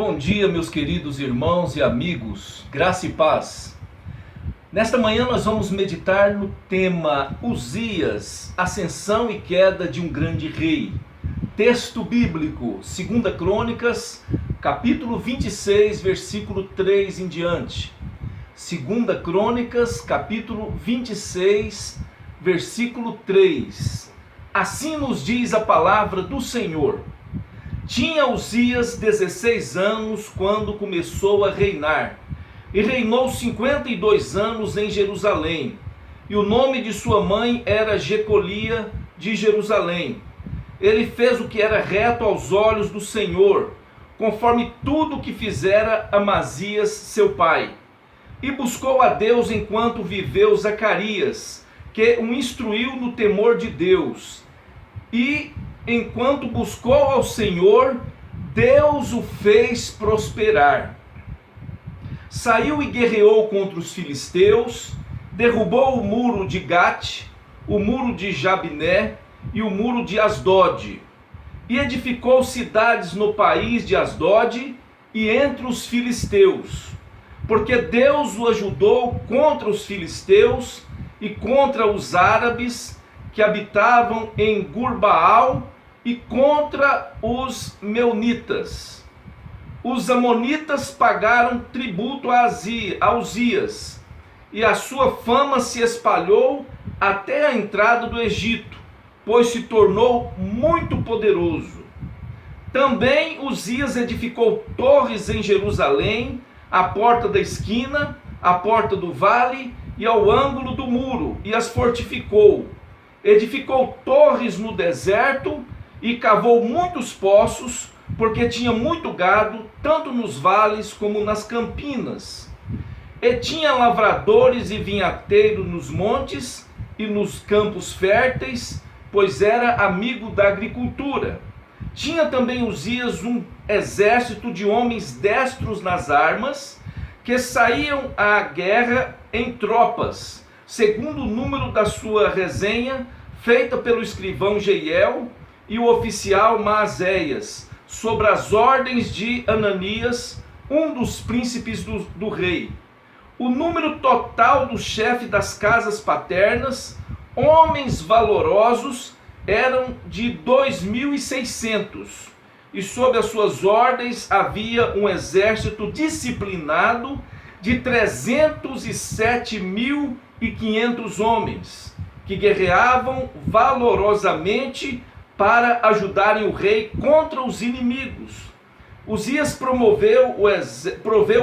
Bom dia, meus queridos irmãos e amigos, graça e paz. Nesta manhã nós vamos meditar no tema Uzias, ascensão e queda de um grande rei. Texto bíblico, 2 Crônicas, capítulo 26, versículo 3 em diante. 2 Crônicas, capítulo 26, versículo 3. Assim nos diz a palavra do Senhor. Tinha Uzias 16 anos quando começou a reinar, e reinou 52 anos em Jerusalém, e o nome de sua mãe era Jecolia de Jerusalém. Ele fez o que era reto aos olhos do Senhor, conforme tudo o que fizera Amazias seu pai, e buscou a Deus enquanto viveu Zacarias, que o instruiu no temor de Deus, e enquanto buscou ao Senhor, Deus o fez prosperar. Saiu e guerreou contra os filisteus, derrubou o muro de Gate, o muro de Jabiné e o muro de Asdod, e edificou cidades no país de Asdod e entre os filisteus, porque Deus o ajudou contra os filisteus e contra os árabes que habitavam em Gurbaal e contra os meunitas. Os amonitas pagaram tributo a Uzias, e a sua fama se espalhou até a entrada do Egito, pois se tornou muito poderoso. Também Uzias edificou torres em Jerusalém, à porta da esquina, à porta do vale e ao ângulo do muro, e as fortificou. Edificou torres no deserto e cavou muitos poços, porque tinha muito gado, tanto nos vales como nas campinas. E tinha lavradores e vinhateiros nos montes e nos campos férteis, pois era amigo da agricultura. Tinha também Uzias um exército de homens destros nas armas, que saíam à guerra em tropas, segundo o número da sua resenha, feita pelo escrivão Jeiel e o oficial Maazéias, sobre as ordens de Ananias, um dos príncipes do rei. O número total do chefe das casas paternas, homens valorosos, eram de 2.600, e sob as suas ordens havia um exército disciplinado de 307.500 homens, que guerreavam valorosamente para ajudarem o rei contra os inimigos. Uzias proveu o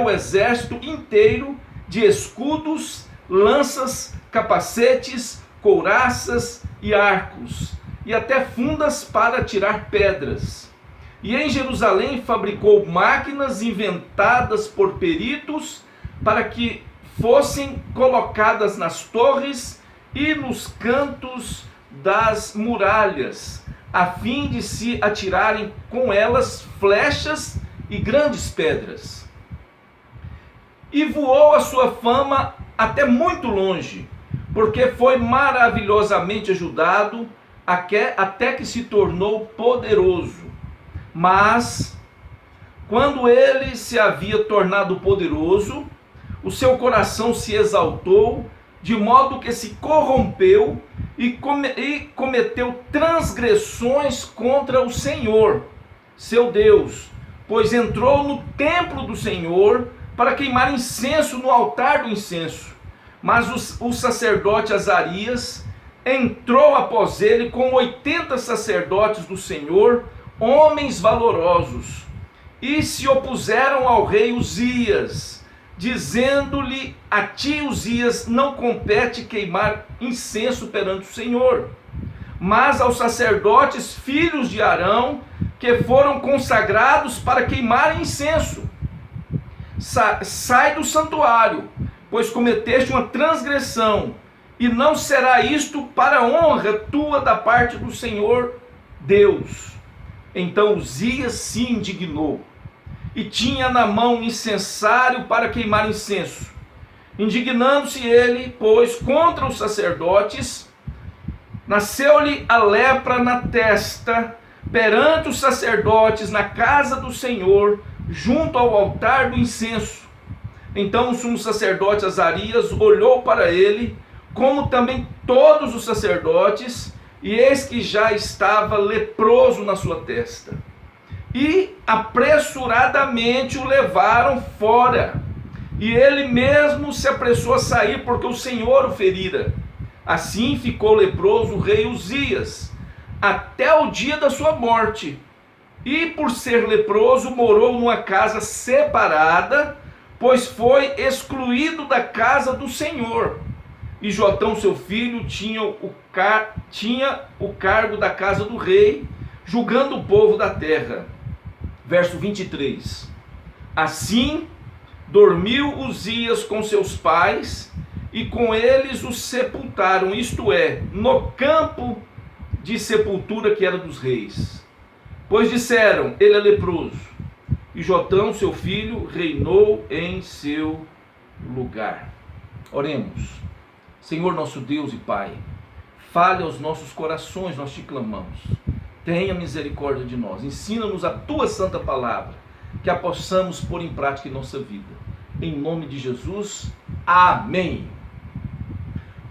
exército inteiro de escudos, lanças, capacetes, couraças e arcos, e até fundas para tirar pedras. E em Jerusalém fabricou máquinas inventadas por peritos para que fossem colocadas nas torres e nos cantos das muralhas, a fim de se atirarem com elas flechas e grandes pedras. E voou a sua fama até muito longe, porque foi maravilhosamente ajudado até que se tornou poderoso. Mas, quando ele se havia tornado poderoso, o seu coração se exaltou, de modo que se corrompeu e cometeu transgressões contra o Senhor, seu Deus, pois entrou no templo do Senhor para queimar incenso no altar do incenso. Mas o sacerdote Azarias entrou após ele com 80 sacerdotes do Senhor, homens valorosos, e se opuseram ao rei Uzias, dizendo-lhe: a ti, Uzias, não compete queimar incenso perante o Senhor, mas aos sacerdotes filhos de Arão, que foram consagrados para queimarem incenso. Sai do santuário, pois cometeste uma transgressão, e não será isto para honra tua da parte do Senhor Deus. Então Uzias se indignou, e tinha na mão um incensário para queimar incenso. Indignando-se ele, pois, contra os sacerdotes, nasceu-lhe a lepra na testa perante os sacerdotes na casa do Senhor, junto ao altar do incenso. Então o sumo sacerdote Azarias olhou para ele, como também todos os sacerdotes, e eis que já estava leproso na sua testa. E apressuradamente o levaram fora, e ele mesmo se apressou a sair, porque o Senhor o ferira. Assim ficou leproso o rei Uzias, até o dia da sua morte. E por ser leproso, morou numa casa separada, pois foi excluído da casa do Senhor. E Jotão, seu filho, tinha o cargo da casa do rei, julgando o povo da terra. Verso 23. Assim dormiu Uzias com seus pais, e com eles os sepultaram, isto é, no campo de sepultura que era dos reis. Pois disseram, ele é leproso. E Jotão, seu filho, reinou em seu lugar. Oremos. Senhor nosso Deus e Pai, fale aos nossos corações, nós te clamamos. Tenha misericórdia de nós. Ensina-nos a tua santa palavra, que a possamos pôr em prática em nossa vida. Em nome de Jesus, amém.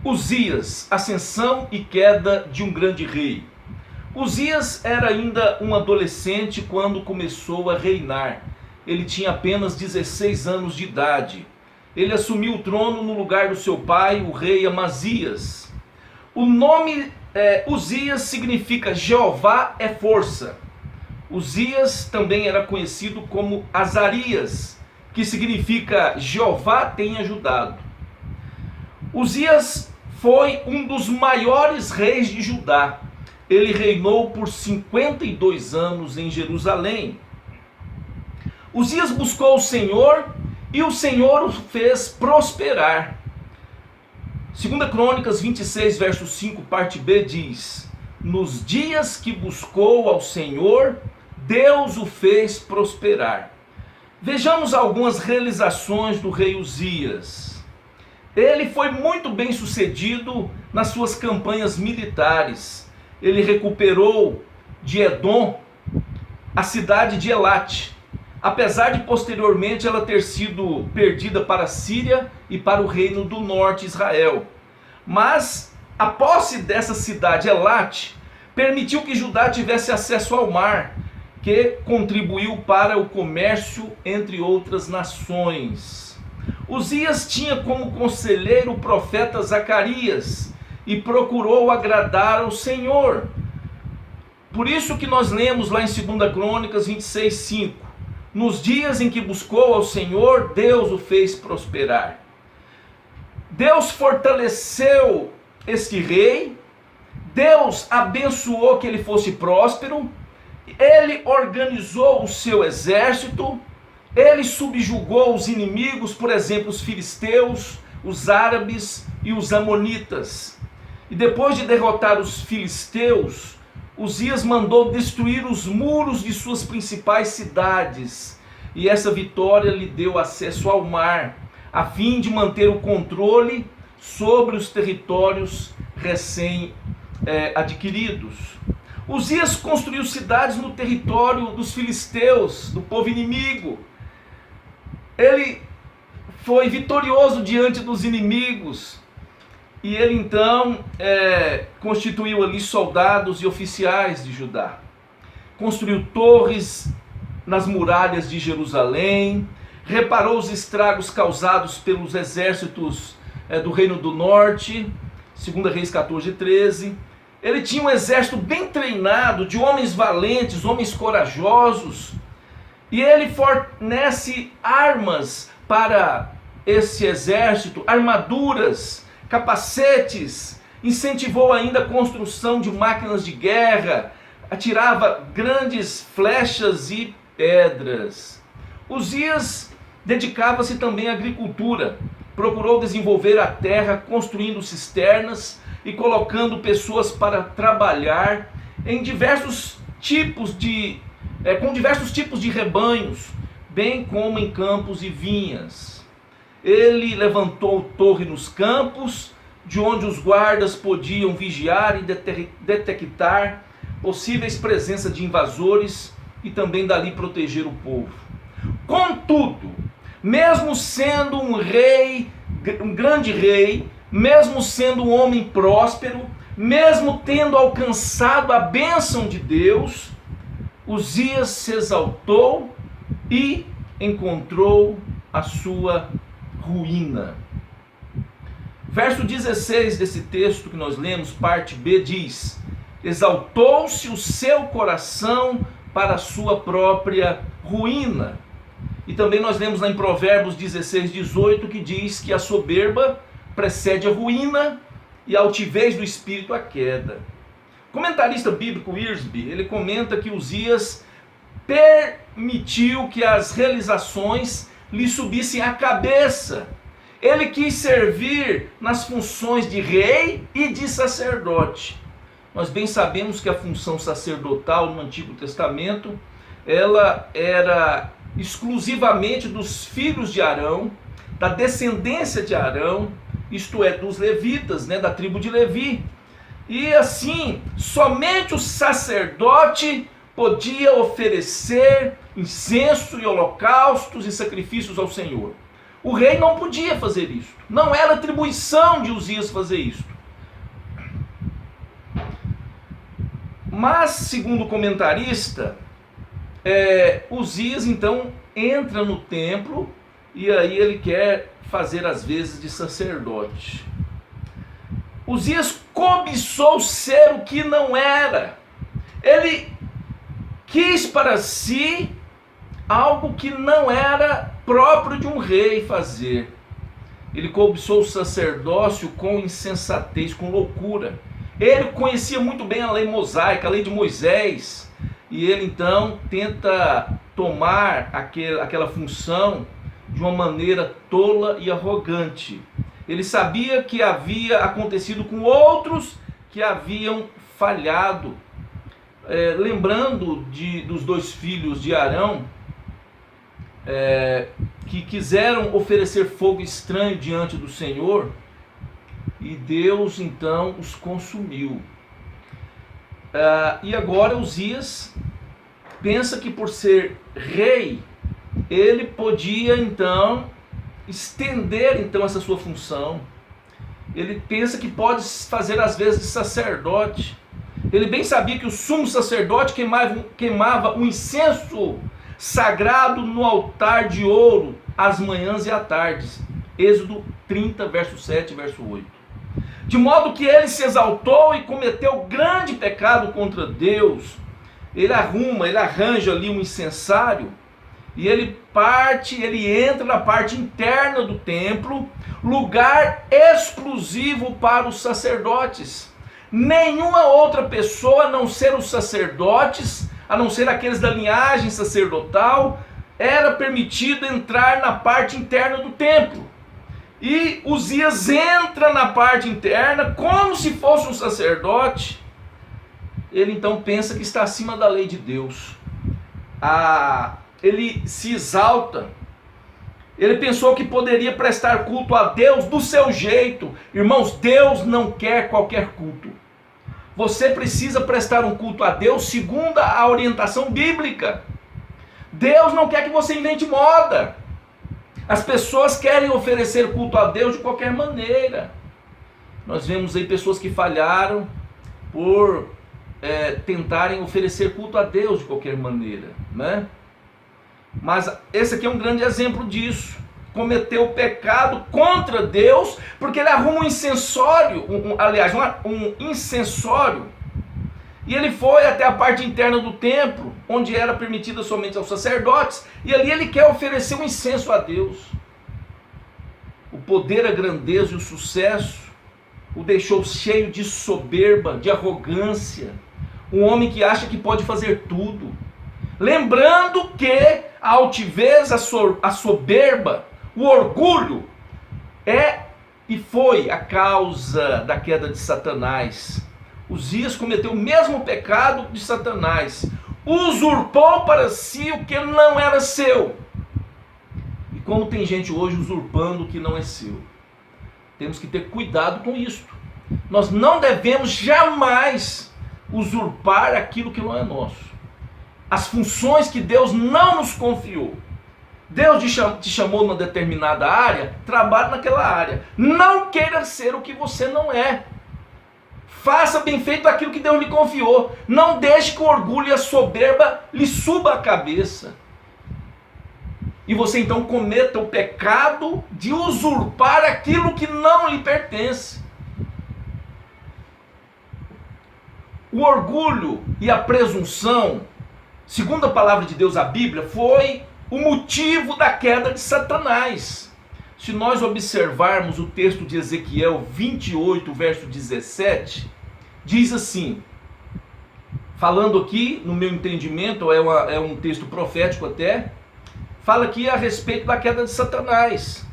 Uzias, ascensão e queda de um grande rei. Uzias era ainda um adolescente quando começou a reinar. Ele tinha apenas 16 anos de idade. Ele assumiu o trono no lugar do seu pai, o rei Amazias. O nome Uzias significa Jeová é força. Uzias também era conhecido como Azarias, que significa Jeová tem ajudado. Uzias foi um dos maiores reis de Judá. Ele reinou por 52 anos em Jerusalém. Uzias buscou o Senhor e o Senhor o fez prosperar. 2 Crônicas 26, verso 5, parte B, diz: nos dias que buscou ao Senhor, Deus o fez prosperar. Vejamos algumas realizações do rei Uzias. Ele foi muito bem sucedido nas suas campanhas militares. Ele recuperou de Edom a cidade de Elate, apesar de posteriormente ela ter sido perdida para a Síria e para o reino do norte, Israel. Mas a posse dessa cidade, Elate, permitiu que Judá tivesse acesso ao mar, que contribuiu para o comércio entre outras nações. Uzias tinha como conselheiro o profeta Zacarias e procurou agradar ao Senhor. Por isso que nós lemos lá em 2 Crônicas 26, 5. Nos dias em que buscou ao Senhor, Deus o fez prosperar. Deus fortaleceu este rei, Deus abençoou que ele fosse próspero, ele organizou o seu exército, ele subjugou os inimigos, por exemplo, os filisteus, os árabes e os amonitas. E depois de derrotar os filisteus, Uzias mandou destruir os muros de suas principais cidades. E essa vitória lhe deu acesso ao mar, a fim de manter o controle sobre os territórios recém-adquiridos. Uzias construiu cidades no território dos filisteus, do povo inimigo. Ele foi vitorioso diante dos inimigos. E ele então constituiu ali soldados e oficiais de Judá. Construiu torres nas muralhas de Jerusalém, reparou os estragos causados pelos exércitos do Reino do Norte, 2 Reis 14, 13. Ele tinha um exército bem treinado, de homens valentes, homens corajosos, e ele fornece armas para esse exército, armaduras, capacetes, incentivou ainda a construção de máquinas de guerra, atirava grandes flechas e pedras. Uzias dedicava-se também à agricultura, procurou desenvolver a terra construindo cisternas e colocando pessoas para trabalhar em diversos tipos de com diversos tipos de rebanhos, bem como em campos e vinhas. Ele levantou torre nos campos, de onde os guardas podiam vigiar e detectar possíveis presenças de invasores e também dali proteger o povo. Contudo, mesmo sendo um rei, um grande rei, mesmo sendo um homem próspero, mesmo tendo alcançado a bênção de Deus, Uzias se exaltou e encontrou a sua ruína. Verso 16 desse texto que nós lemos, parte B, diz: exaltou-se o seu coração para a sua própria ruína. E também nós lemos lá em Provérbios 16, 18, que diz que a soberba precede a ruína e a altivez do espírito a queda. O comentarista bíblico Wiersbe, ele comenta que Uzias permitiu que as realizações lhe subissem à cabeça. Ele quis servir nas funções de rei e de sacerdote. Nós bem sabemos que a função sacerdotal no Antigo Testamento, ela era exclusivamente dos filhos de Arão, da descendência de Arão, isto é, dos levitas, da tribo de Levi. E assim, somente o sacerdote podia oferecer incenso e holocaustos e sacrifícios ao Senhor. O rei não podia fazer isso. Não era atribuição de Uzias fazer isso. Mas, segundo o comentarista, Uzias então entra no templo e aí ele quer fazer as vezes de sacerdote. Uzias cobiçou ser o que não era. Ele quis para si algo que não era próprio de um rei fazer. Ele cobiçou o sacerdócio com insensatez, com loucura. Ele conhecia muito bem a lei mosaica, a lei de Moisés, e ele então tenta tomar aquela função de uma maneira tola e arrogante. Ele sabia que havia acontecido com outros que haviam falhado. Lembrando dos dois filhos de Arão, que quiseram oferecer fogo estranho diante do Senhor, e Deus então os consumiu. E agora Uzias pensa que por ser rei, ele podia então estender então essa sua função. Ele pensa que pode fazer às vezes de sacerdote. Ele bem sabia que o sumo sacerdote queimava um incenso sagrado no altar de ouro às manhãs e à tarde. Êxodo 30, verso 7 e verso 8. De modo que ele se exaltou e cometeu grande pecado contra Deus. Ele arranja ali um incensário, e ele entra na parte interna do templo, lugar exclusivo para os sacerdotes. Nenhuma outra pessoa, a não ser os sacerdotes, a não ser aqueles da linhagem sacerdotal, era permitido entrar na parte interna do templo. E Uzias entra na parte interna como se fosse um sacerdote. Ele então pensa que está acima da lei de Deus. Ele se exalta. Ele pensou que poderia prestar culto a Deus do seu jeito. Irmãos, Deus não quer qualquer culto. Você precisa prestar um culto a Deus segundo a orientação bíblica. Deus não quer que você invente moda. As pessoas querem oferecer culto a Deus de qualquer maneira. Nós vemos aí pessoas que falharam por tentarem oferecer culto a Deus de qualquer maneira, né? Mas esse aqui é um grande exemplo disso. Cometeu pecado contra Deus, porque ele arruma um incensório, um incensório, e ele foi até a parte interna do templo, onde era permitida somente aos sacerdotes, e ali ele quer oferecer um incenso a Deus. O poder, a grandeza e o sucesso o deixou cheio de soberba, de arrogância, um homem que acha que pode fazer tudo. Lembrando que a altivez, a soberba, o orgulho e foi a causa da queda de Satanás. Uzias cometeu o mesmo pecado de Satanás. Usurpou para si o que não era seu. E como tem gente hoje usurpando o que não é seu. Temos que ter cuidado com isso. Nós não devemos jamais usurpar aquilo que não é nosso. As funções que Deus não nos confiou. Deus te chamou numa determinada área, trabalhe naquela área. Não queira ser o que você não é. Faça bem feito aquilo que Deus lhe confiou. Não deixe que o orgulho e a soberba lhe suba a cabeça. E você então cometa o pecado de usurpar aquilo que não lhe pertence. O orgulho e a presunção, segundo a palavra de Deus, a Bíblia, foi o motivo da queda de Satanás. Se nós observarmos o texto de Ezequiel 28, verso 17, diz assim, falando aqui, no meu entendimento, é um texto profético até, fala aqui a respeito da queda de Satanás.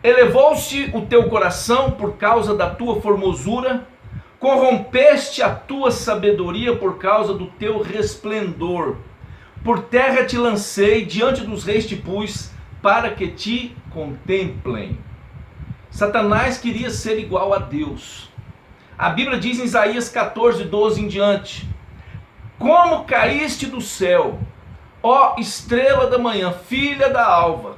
Elevou-se o teu coração por causa da tua formosura, corrompeste a tua sabedoria por causa do teu resplendor. Por terra te lancei, diante dos reis te pus, para que te contemplem. Satanás queria ser igual a Deus. A Bíblia diz em Isaías 14, 12 em diante: como caíste do céu, ó estrela da manhã, filha da alva,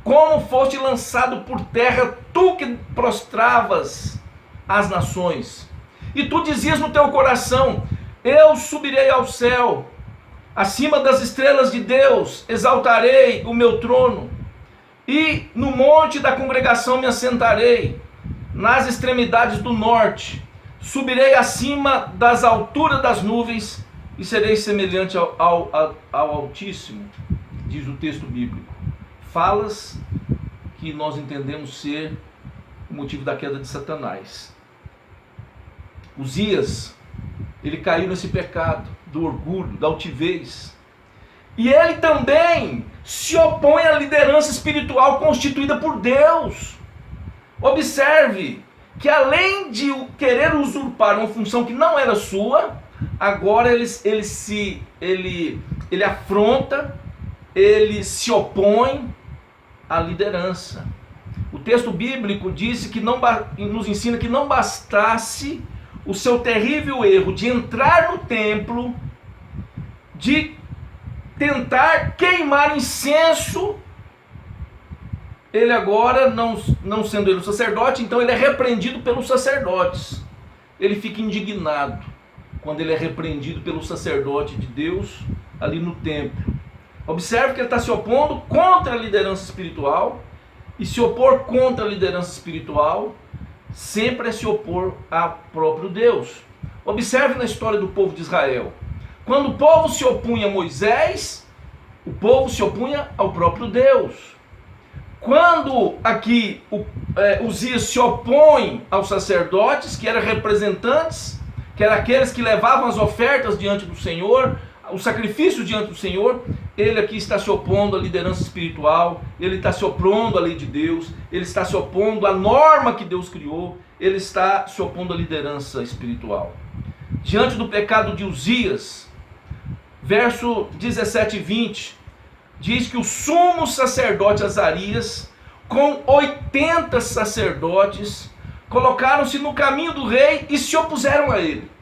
como foste lançado por terra, tu que prostravas as nações. E tu dizias no teu coração: eu subirei ao céu, acima das estrelas de Deus exaltarei o meu trono, e no monte da congregação me assentarei, nas extremidades do norte, subirei acima das alturas das nuvens, e serei semelhante ao Altíssimo, diz o texto bíblico. Falas que nós entendemos ser o motivo da queda de Satanás. Uzias, ele caiu nesse pecado do orgulho, da altivez. E ele também se opõe à liderança espiritual constituída por Deus. Observe que além de querer usurpar uma função que não era sua, agora ele afronta, ele se opõe à liderança. O texto bíblico disse que nos ensina que não bastasse o seu terrível erro de entrar no templo, de tentar queimar incenso, ele agora, não sendo ele o sacerdote, então ele é repreendido pelos sacerdotes. Ele fica indignado quando ele é repreendido pelo sacerdote de Deus ali no templo. Observe que ele está se opondo contra a liderança espiritual, e se opor contra a liderança espiritual sempre é se opor ao próprio Deus. Observe na história do povo de Israel. Quando o povo se opunha a Moisés, o povo se opunha ao próprio Deus. Quando aqui Uzias se opõe aos sacerdotes, que eram representantes, que eram aqueles que levavam as ofertas diante do Senhor, o sacrifício diante do Senhor, ele aqui está se opondo à liderança espiritual, ele está se opondo à lei de Deus, ele está se opondo à norma que Deus criou, ele está se opondo à liderança espiritual. Diante do pecado de Uzias, verso 17 e 20, diz que o sumo sacerdote Azarias, com 80 sacerdotes, colocaram-se no caminho do rei e se opuseram a ele.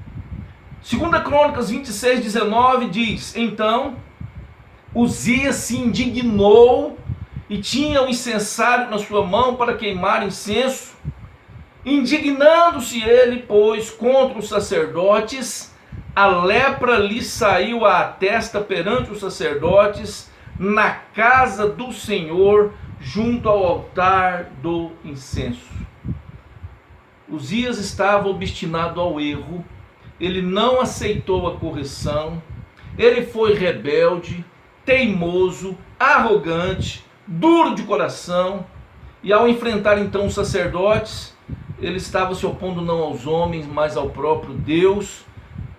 2 Crônicas 26, 19 diz: então Uzias se indignou e tinha o incensário na sua mão para queimar incenso. Indignando-se ele, pois, contra os sacerdotes, a lepra lhe saiu à testa perante os sacerdotes, na casa do Senhor, junto ao altar do incenso. Uzias estava obstinado ao erro, ele não aceitou a correção, ele foi rebelde, teimoso, arrogante, duro de coração, e ao enfrentar então os sacerdotes, ele estava se opondo não aos homens, mas ao próprio Deus,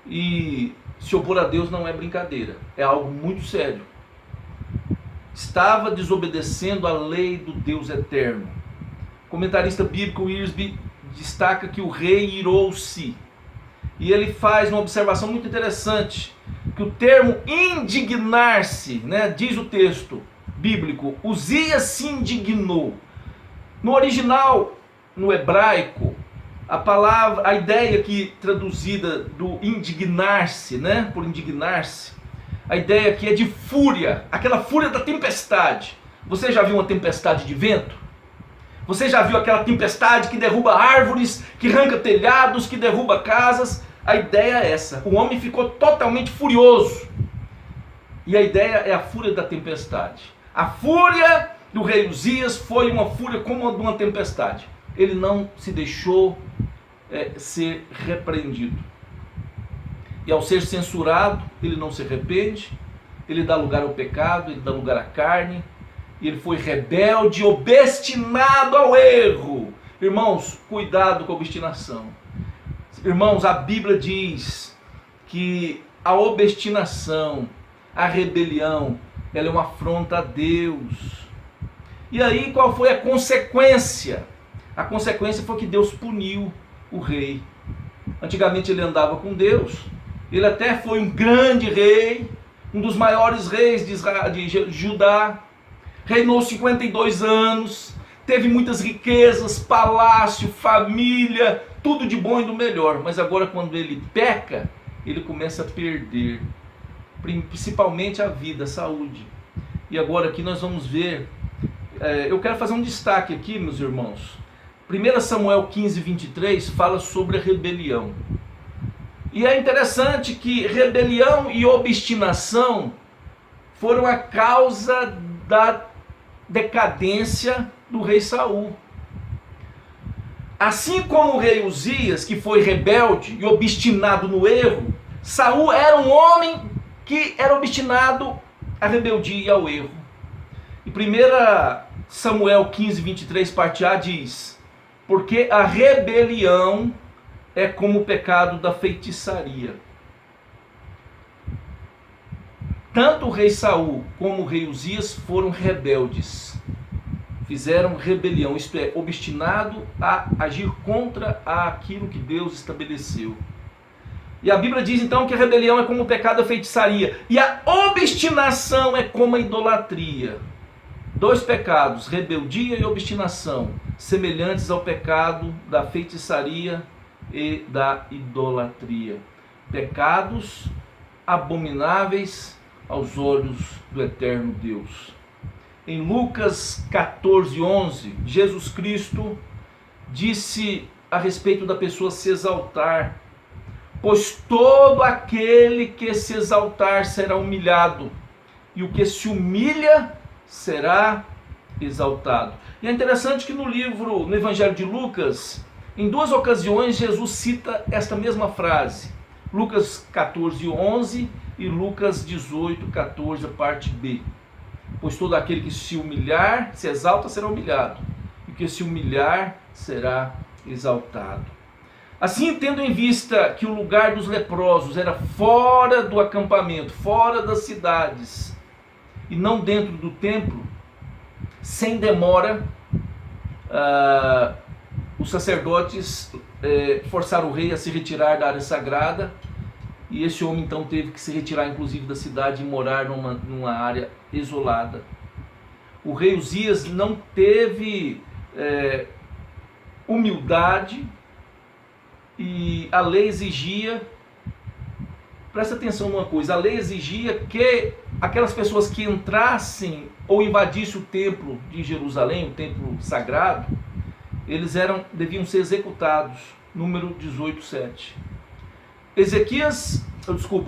e se opor a Deus não é brincadeira, é algo muito sério. Estava desobedecendo a lei do Deus eterno. O comentarista bíblico Wiersbe destaca que o rei irou-se, e ele faz uma observação muito interessante, que o termo indignar-se, diz o texto bíblico, Uzias se indignou. No original, no hebraico, a ideia aqui traduzida do indignar-se, por indignar-se, A ideia aqui é de fúria, aquela fúria da tempestade. Você já viu uma tempestade de vento? Você já viu aquela tempestade que derruba árvores, que arranca telhados, que derruba casas? A ideia é essa. O homem ficou totalmente furioso. E a ideia é a fúria da tempestade. A fúria do rei Uzias foi uma fúria como a de uma tempestade. Ele não se deixou ser repreendido. E ao ser censurado, ele não se arrepende, ele dá lugar ao pecado, ele dá lugar à carne, e ele foi rebelde, obstinado ao erro. Irmãos, cuidado com a obstinação. Irmãos, a Bíblia diz que a obstinação, a rebelião, ela é uma afronta a Deus. E aí qual foi a consequência? A consequência foi que Deus puniu o rei. Antigamente ele andava com Deus, ele até foi um grande rei, um dos maiores reis de Judá, reinou 52 anos, teve muitas riquezas, palácio, família, tudo de bom e do melhor. Mas agora quando ele peca, ele começa a perder, principalmente a vida, a saúde. E agora aqui nós vamos ver, eu quero fazer um destaque aqui, meus irmãos. 1 Samuel 15, 23 fala sobre a rebelião. E é interessante que rebelião e obstinação foram a causa da decadência do rei Saul. Assim como o rei Uzias, que foi rebelde e obstinado no erro, Saul era um homem que era obstinado à rebeldia e ao erro. E 1 Samuel 15, 23, parte A diz: porque a rebelião é como o pecado da feitiçaria. Tanto o rei Saul como o rei Uzias foram rebeldes. Fizeram rebelião, isto é, obstinado a agir contra aquilo que Deus estabeleceu. E a Bíblia diz então que a rebelião é como o pecado da feitiçaria. E a obstinação é como a idolatria. Dois pecados, rebeldia e obstinação, semelhantes ao pecado da feitiçaria e da idolatria. Pecados abomináveis aos olhos do eterno Deus. Em Lucas 14, 11, Jesus Cristo disse a respeito da pessoa se exaltar: pois todo aquele que se exaltar será humilhado, e o que se humilha será exaltado. E é interessante que no Evangelho de Lucas, em duas ocasiões, Jesus cita esta mesma frase. Lucas 14, 11 e Lucas 18, 14, parte B. Pois todo aquele que se humilhar, se exalta, será humilhado, e o que se humilhar será exaltado. Assim, tendo em vista que o lugar dos leprosos era fora do acampamento, fora das cidades, e não dentro do templo, sem demora, os sacerdotes forçaram o rei a se retirar da área sagrada, e esse homem então teve que se retirar inclusive da cidade e morar numa área isolada. O rei Uzias não teve humildade, e a lei exigia, presta atenção numa coisa, a lei exigia que aquelas pessoas que entrassem ou invadissem o templo de Jerusalém, o templo sagrado, eles deviam ser executados. Número 18, 7.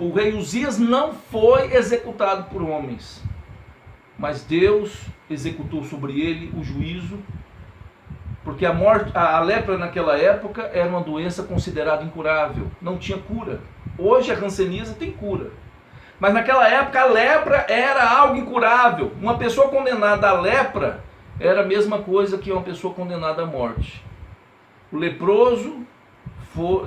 O rei Uzias não foi executado por homens, mas Deus executou sobre ele o juízo, porque a lepra naquela época era uma doença considerada incurável, não tinha cura. Hoje a hanseníase tem cura, mas naquela época a lepra era algo incurável. Uma pessoa condenada à lepra era a mesma coisa que uma pessoa condenada à morte. O leproso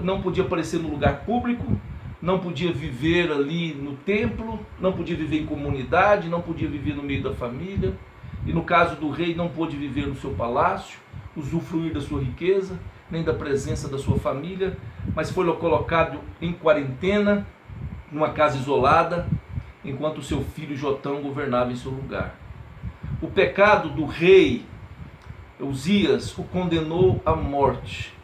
não podia aparecer no lugar público, não podia viver ali no templo, não podia viver em comunidade, não podia viver no meio da família, e no caso do rei não pôde viver no seu palácio, usufruir da sua riqueza, nem da presença da sua família, mas foi colocado em quarentena, numa casa isolada, enquanto o seu filho Jotão governava em seu lugar. O pecado do rei Uzias o condenou à morte.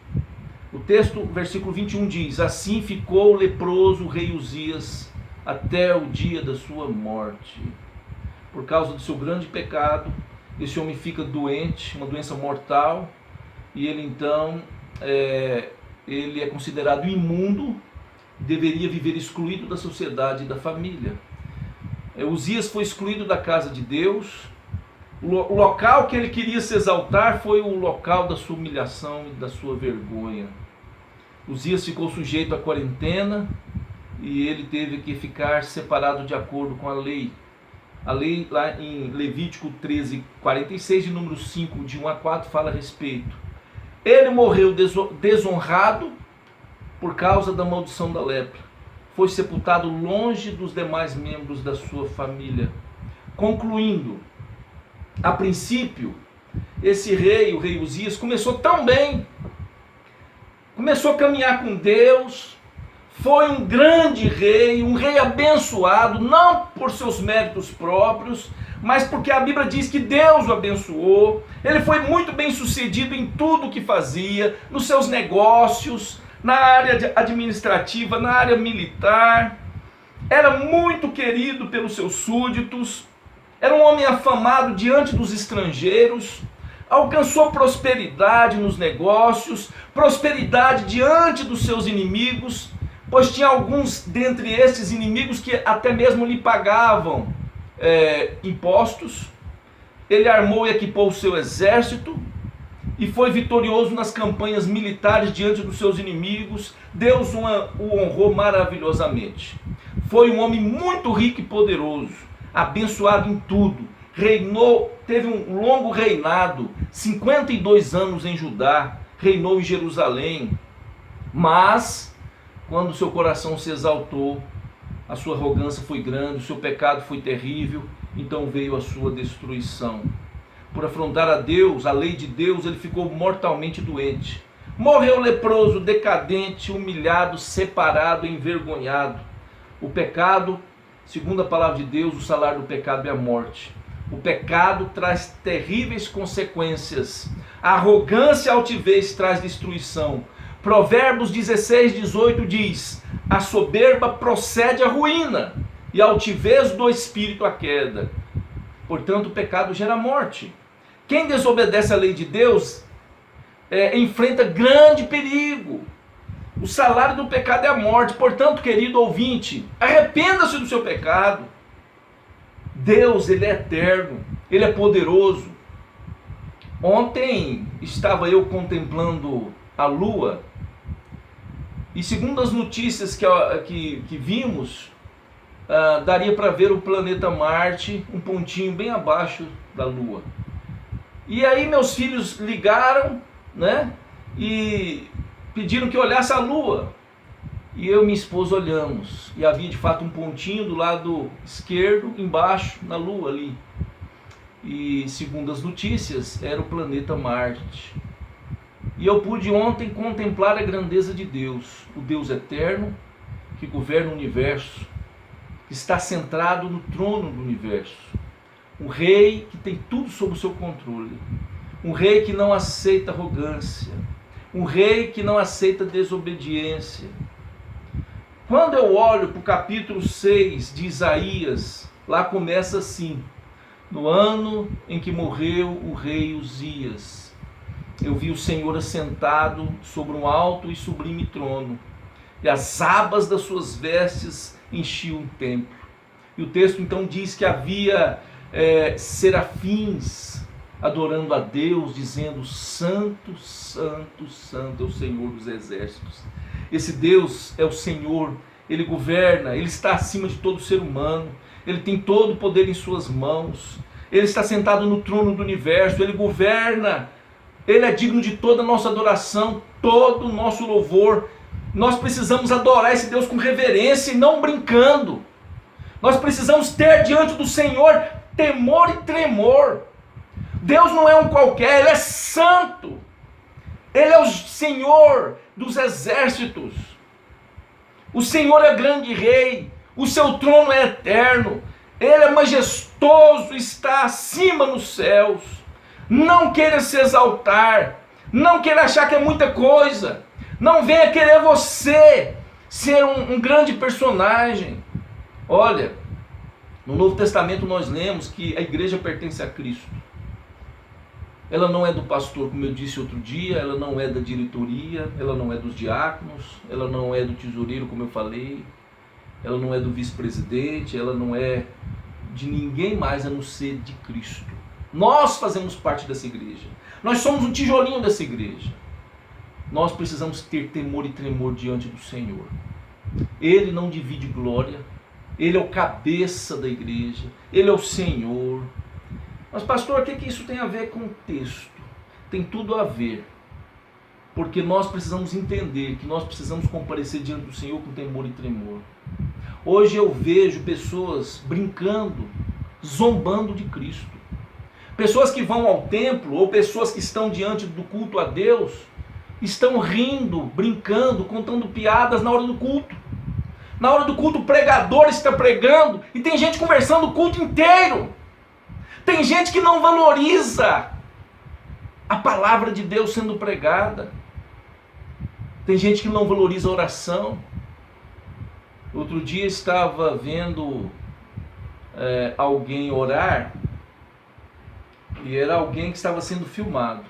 O texto, versículo 21 diz: assim ficou leproso o rei Uzias até o dia da sua morte. Por causa do seu grande pecado, esse homem fica doente, uma doença mortal, e ele então ele é considerado imundo, deveria viver excluído da sociedade e da família. Uzias foi excluído da casa de Deus. O local que ele queria se exaltar foi o local da sua humilhação e da sua vergonha. Uzias ficou sujeito à quarentena e ele teve que ficar separado de acordo com a lei. A lei lá em Levítico 13:46, de número 5, de 1 a 4, fala a respeito. Ele morreu desonrado por causa da maldição da lepra. Foi sepultado longe dos demais membros da sua família. Concluindo, a princípio, esse rei, o rei Uzias, começou tão bem. Começou a caminhar com Deus. Foi um grande rei, um rei abençoado, não por seus méritos próprios, mas porque a Bíblia diz que Deus o abençoou. Ele foi muito bem sucedido em tudo o que fazia, nos seus negócios, na área administrativa, na área militar. Era muito querido pelos seus súditos. Era um homem afamado diante dos estrangeiros. Alcançou prosperidade nos negócios, prosperidade diante dos seus inimigos, pois tinha alguns dentre estes inimigos que até mesmo lhe pagavam impostos. Ele armou e equipou o seu exército e foi vitorioso nas campanhas militares diante dos seus inimigos. Deus o honrou maravilhosamente. Foi um homem muito rico e poderoso, abençoado em tudo. Reinou, teve um longo reinado, 52 anos em Judá, reinou em Jerusalém. Mas, quando seu coração se exaltou, a sua arrogância foi grande, o seu pecado foi terrível, então veio a sua destruição. Por afrontar a Deus, a lei de Deus, ele ficou mortalmente doente. Morreu leproso, decadente, humilhado, separado, envergonhado. O pecado, segundo a palavra de Deus, o salário do pecado é a morte. O pecado traz terríveis consequências. A arrogância e a altivez traz destruição. Provérbios 16:18 diz: a soberba procede à ruína, e a altivez do espírito à queda. Portanto, o pecado gera morte. Quem desobedece à lei de Deus enfrenta grande perigo. O salário do pecado é a morte. Portanto, querido ouvinte, arrependa-se do seu pecado. Deus, ele é eterno, ele é poderoso. Ontem estava eu contemplando a lua, e segundo as notícias que vimos, daria para ver o planeta Marte, um pontinho bem abaixo da lua. E aí meus filhos ligaram, né, e pediram que eu olhasse a lua. E eu e minha esposa olhamos, e havia de fato um pontinho do lado esquerdo, embaixo, na lua ali. E segundo as notícias, era o planeta Marte. E eu pude ontem contemplar a grandeza de Deus, o Deus eterno, que governa o universo, que está centrado no trono do universo. Um rei que tem tudo sob o seu controle. Um rei que não aceita arrogância. Um rei que não aceita desobediência. Quando eu olho para o capítulo 6 de Isaías, lá começa assim: no ano em que morreu o rei Uzias, eu vi o Senhor assentado sobre um alto e sublime trono, e as abas das suas vestes enchiam o templo. E o texto então diz que havia serafins adorando a Deus, dizendo: Santo, Santo, Santo é o Senhor dos exércitos. Esse Deus é o Senhor, ele governa, ele está acima de todo ser humano, ele tem todo o poder em suas mãos, ele está sentado no trono do universo, ele governa, ele é digno de toda a nossa adoração, todo o nosso louvor. Nós precisamos adorar esse Deus com reverência e não brincando. Nós precisamos ter diante do Senhor temor e tremor. Deus não é um qualquer, ele é santo. Ele é o Senhor dos exércitos. O Senhor é grande rei. O seu trono é eterno. Ele é majestoso, está acima nos céus. Não queira se exaltar. Não queira achar que é muita coisa. Não venha querer você ser um grande personagem. Olha, no Novo Testamento nós lemos que a igreja pertence a Cristo. Ela não é do pastor, como eu disse outro dia, ela não é da diretoria, ela não é dos diáconos, ela não é do tesoureiro, como eu falei, ela não é do vice-presidente, ela não é de ninguém mais a não ser de Cristo. Nós fazemos parte dessa igreja. Nós somos um tijolinho dessa igreja. Nós precisamos ter temor e tremor diante do Senhor. Ele não divide glória. Ele é o cabeça da igreja. Ele é o Senhor. Mas pastor, o que isso tem a ver com o texto? Tem tudo a ver. Porque nós precisamos entender que nós precisamos comparecer diante do Senhor com temor e tremor. Hoje eu vejo pessoas brincando, zombando de Cristo. Pessoas que vão ao templo, ou pessoas que estão diante do culto a Deus, estão rindo, brincando, contando piadas na hora do culto. Na hora do culto o pregador está pregando e tem gente conversando o culto inteiro. Tem gente que não valoriza a palavra de Deus sendo pregada. Tem gente que não valoriza a oração. Outro dia estava vendo alguém orar e era alguém que estava sendo filmado.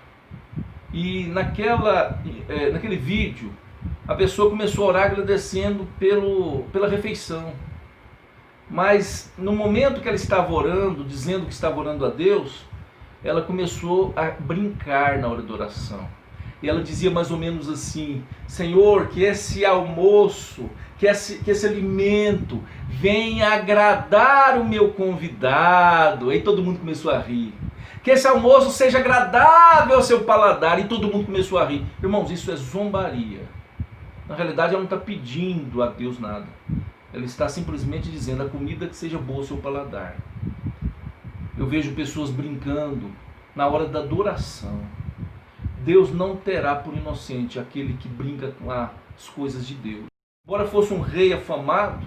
E naquele vídeo a pessoa começou a orar agradecendo pela refeição. Mas no momento que ela estava orando, dizendo que estava orando a Deus, ela começou a brincar na hora da oração. E ela dizia mais ou menos assim: Senhor, que esse almoço, que esse alimento venha agradar o meu convidado. Aí todo mundo começou a rir. Que esse almoço seja agradável ao seu paladar. E todo mundo começou a rir. Irmãos, isso é zombaria. Na realidade ela não está pedindo a Deus nada. Ela está simplesmente dizendo: a comida que seja boa ao seu paladar. Eu vejo pessoas brincando na hora da adoração. Deus não terá por inocente aquele que brinca com as coisas de Deus. Embora fosse um rei afamado,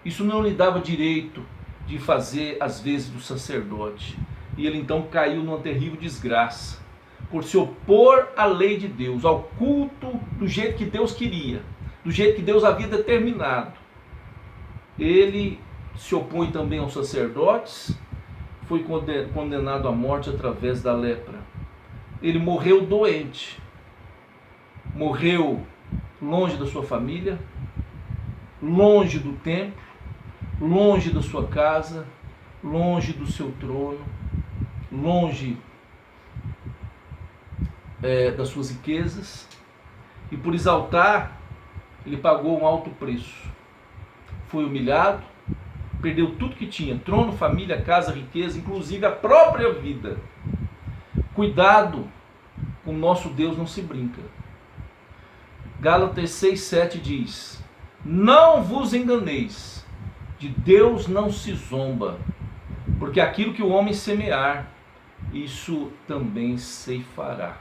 isso não lhe dava direito de fazer as vezes do sacerdote. E ele então caiu numa terrível desgraça, por se opor à lei de Deus, ao culto do jeito que Deus queria, do jeito que Deus havia determinado. Ele se opõe também aos sacerdotes, foi condenado à morte através da lepra. Ele morreu doente, morreu longe da sua família, longe do templo, longe da sua casa, longe do seu trono, longe das suas riquezas, e por exaltar, ele pagou um alto preço. Foi humilhado, perdeu tudo que tinha: trono, família, casa, riqueza, inclusive a própria vida. Cuidado, com o nosso Deus não se brinca. Gálatas 6:7 diz: não vos enganeis, de Deus não se zomba, porque aquilo que o homem semear, isso também ceifará.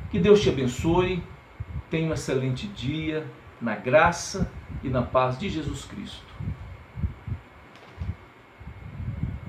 Que Deus te abençoe, tenha um excelente dia, na graça e na paz de Jesus Cristo.